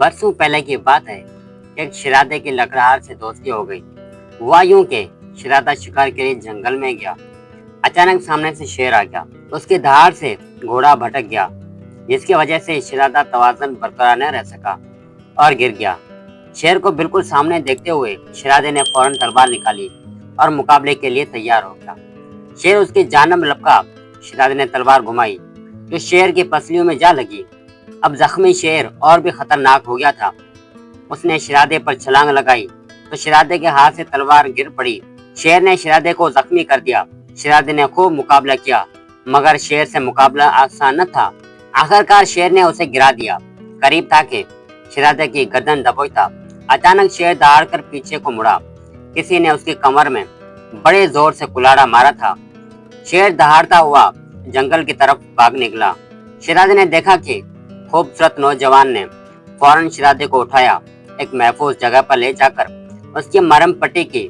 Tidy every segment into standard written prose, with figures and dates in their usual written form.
برسوں پہلے کی بات ہے، ایک شیرادے کی لکڑہار سے دوستی ہو گئی۔ ہوا یوں کہ شیرادہ شکار کے لیے جنگل میں گیا۔ اچانک سامنے سے شیر آ گیا۔ اس کی دھاڑ سے گھوڑا بھٹک گیا، جس کی وجہ سے شیرادہ توازن برقرار نہ رہ سکا اور گر گیا۔ شیر کو بالکل سامنے دیکھتے ہوئے شیرادے نے فوراً تلوار نکالی اور مقابلے کے لیے تیار ہو گیا۔ شیر اس کی جانب لپکا۔ شیرادے نے تلوار گھمائی جو شیر کی پسلیوں میں جا لگی۔ اب زخمی شیر اور بھی خطرناک ہو گیا تھا۔ اس نے شیرادے پر چھلانگ لگائی تو شیرادے کے ہاتھ سے تلوار گر پڑی۔ شیر نے شیرادے کو زخمی کر دیا۔ شیرادے نے خوب مقابلہ کیا، مگر شیر سے مقابلہ آسان نہ تھا۔ آخرکار شیر نے اسے گرا دیا۔ قریب تھا کہ شیرادے کی گردن دبوچتا۔ اچانک شیر دہاڑ کر پیچھے کو مڑا۔ کسی نے اس کی کمر میں بڑے زور سے کلاڑا مارا تھا۔ شیر دہاڑتا ہوا جنگل کی طرف بھاگ نکلا۔ شیرادے نے دیکھا کہ خوبصورت نوجوان نے فوراً شیرادے کو اٹھایا، ایک محفوظ جگہ پر لے جا کر اس کی مرہم پٹی کی۔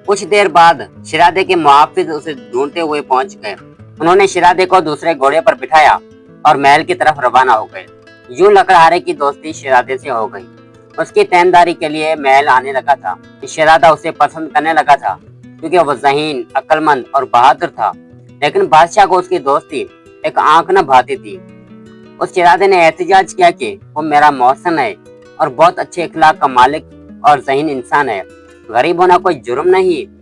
کچھ دیر بعد شیرادے کے محافظ اسے ڈھونڈتے ہوئے پہنچ گئے۔ انہوں نے شیرادے کو دوسرے گھوڑے پر بٹھایا اور محل کی طرف روانہ ہو گئے۔ یوں لکڑہارے کی دوستی شیرادے سے ہو گئی۔ اس کی تیمارداری کے لیے محل آنے لگا تھا۔ شیرادہ اسے پسند کرنے لگا تھا کیونکہ وہ ذہین، عقل مند اور بہادر تھا، لیکن بادشاہ کو اس کی دوستی ایک آنکھ نہ بھاتی تھی۔ اس شیرادے نے احتجاج کیا کہ وہ میرا محسن ہے اور بہت اچھے اخلاق کا مالک اور ذہین انسان ہے، غریب ہونا کوئی جرم نہیں۔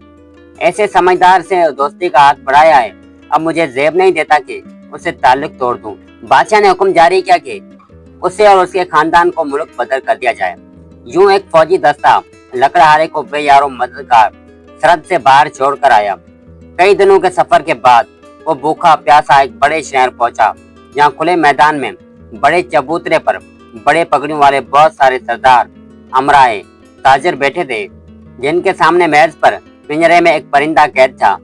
ایسے سمجھدار سے دوستی کا ہاتھ بڑھایا ہے، اب مجھے زیب نہیں دیتا کہ اسے تعلق توڑ دوں۔ بادشاہ نے حکم جاری کیا کہ اسے اور اس کے خاندان کو ملک بدر کر دیا جائے۔ یوں ایک فوجی دستہ لکڑہارے کو بے یار و مددگار سرحد سے باہر چھوڑ کر آیا۔ کئی دنوں کے سفر کے بعد وہ بھوکا پیاسا ایک بڑے شہر پہنچا، جہاں کھلے میدان میں بڑے چبوترے پر بڑے پگڑیوں والے بہت سارے سردار، امرائے، تاجر بیٹھے تھے، جن کے سامنے میز پر پنجرے میں ایک پرندہ قید تھا۔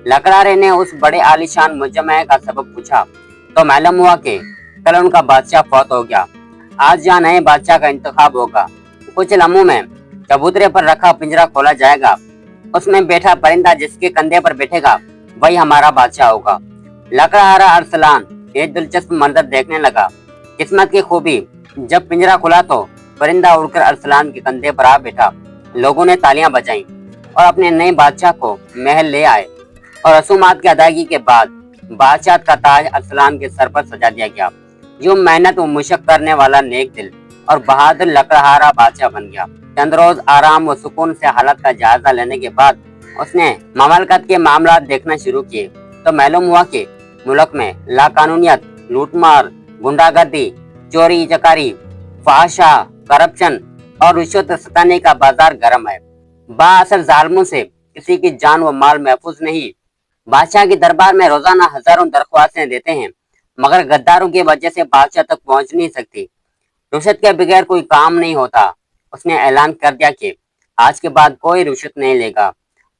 لکڑہارے نے اس بڑے عالیشان مجمع کا سبب پوچھا تو معلوم ہوا کہ کل ان کا بادشاہ فوت ہو گیا۔ آج یہاں نئے بادشاہ کا انتخاب ہوگا۔ کچھ لمحوں میں چبوترے پر رکھا پنجرا کھولا جائے گا۔ اس میں بیٹھا پرندہ جس کے کندھے پر بیٹھے گا وہی ہمارا بادشاہ ہوگا۔ لکڑہارا ارسلان یہ دلچسپ منظر دیکھنے لگا۔ قسمت کی خوبی، جب پنجرا کھلا تو پرندہ اڑ کر ارسلان کے کندھے پر آ بیٹھا۔ لوگوں نے تالیاں بجائیں اور اپنے نئے بادشاہ کو محل لے آئے، اور رسومات کی ادائیگی کے بعد بادشاہت کا تاج ارسلان کے سر پر سجا دیا گیا۔ یوں محنت و مشق کرنے والا نیک دل اور بہادر لکڑہارا بادشاہ بن گیا۔ چند روز آرام و سکون سے حالت کا جائزہ لینے کے بعد اس نے مملکت کے معاملات دیکھنا شروع کیے تو معلوم ہوا کہ ملک میں لاقانونیت، لوٹ مار، گنڈا گردی، چوری چکاری، فحاشا، کرپشن اور رشوت ستانی کا بازار گرم ہے۔ بااثر ظالموں سے کسی کی جان و مال محفوظ نہیں۔ بادشاہ کے دربار میں روزانہ ہزاروں درخواستیں دیتے ہیں، مگر غداروں کی وجہ سے بادشاہ تک پہنچ نہیں سکتی۔ رشوت کے بغیر کوئی کام نہیں ہوتا۔ اس نے اعلان کر دیا کہ آج کے بعد کوئی رشوت نہیں لے گا۔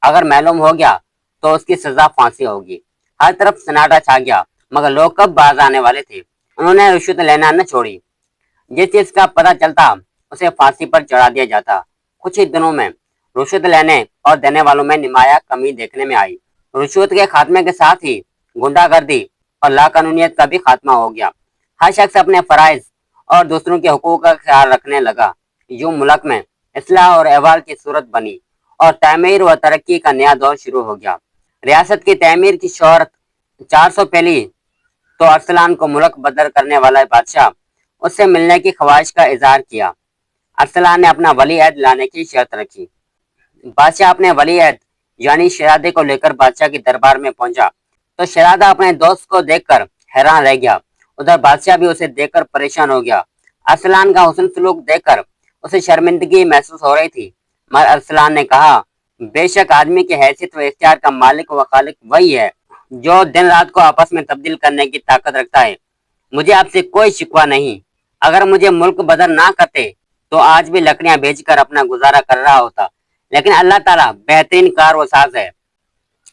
اگر معلوم ہو گیا تو اس کی سزا پھانسی ہوگی۔ ہر طرف سناٹا چھا گیا، مگر لوگ کب باز آنے والے تھے۔ انہوں نے رشوت لینا نہ چھوڑی۔ جس چیز کا پتہ چلتا اسے پھانسی پر چڑھا دیا جاتا۔ کچھ ہی دنوں میں رشوت لینے اور دینے والوں میں نمایاں کمی دیکھنے میں آئی۔ رشوت کے خاتمے کے ساتھ ہی گنڈا گردی اور لاقانونیت کا بھی خاتمہ ہو گیا۔ ہر شخص اپنے فرائض اور دوسروں کے حقوق کا خیال رکھنے لگا۔ یوں ملک میں اصلاح اور احوال کی صورت بنی اور تعمیر و ترقی کا نیا دور شروع ہو گیا۔ ریاست کی تعمیر کی شہرت 400 پھیلی تو ارسلان کو ملک بدر کرنے والا بادشاہ اس سے ملنے کی خواہش کا اظہار کیا۔ ارسلان نے اپنا ولی عہد لانے کی شرط رکھی۔ بادشاہ اپنے ولی عہد یعنی شیرادے کو لے کر بادشاہ کے دربار میں پہنچا تو شیرادہ اپنے دوست کو دیکھ کر حیران رہ گیا۔ ادھر بادشاہ بھی اسے دیکھ کر پریشان ہو گیا۔ ارسلان کا حسن سلوک دیکھ کر اسے شرمندگی محسوس ہو رہی تھی، مگر ارسلان نے کہا، بے شک آدمی کی حیثیت و اختیار کا مالک و خالق وہی ہے جو دن رات کو آپس میں تبدیل کرنے کی طاقت رکھتا ہے۔ مجھے آپ سے کوئی شکوہ نہیں۔ اگر مجھے ملک بدر نہ کرتے تو آج بھی لکڑیاں بیچ کر اپنا گزارا کر رہا ہوتا، لیکن اللہ تعالیٰ بہترین کار و ساز ہے۔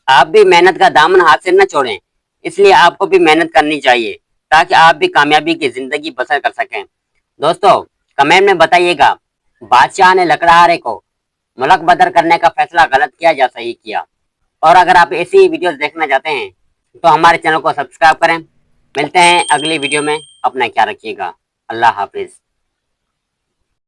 آپ بھی محنت کا دامن ہاتھ سے نہ چھوڑیں، اس لیے آپ کو بھی محنت کرنی چاہیے تاکہ آپ بھی کامیابی کی زندگی بسر کر سکیں۔ دوستو کمنٹ میں بتائیے گا، بادشاہ نے لکڑہارے کو ملک بدر کرنے کا فیصلہ غلط کیا یا صحیح کیا؟ اور اگر آپ ایسی ویڈیوز دیکھنا چاہتے ہیں تو ہمارے چینل کو سبسکرائب کریں۔ ملتے ہیں اگلی ویڈیو میں، اپنا خیال رکھیے گا۔ اللہ حافظ۔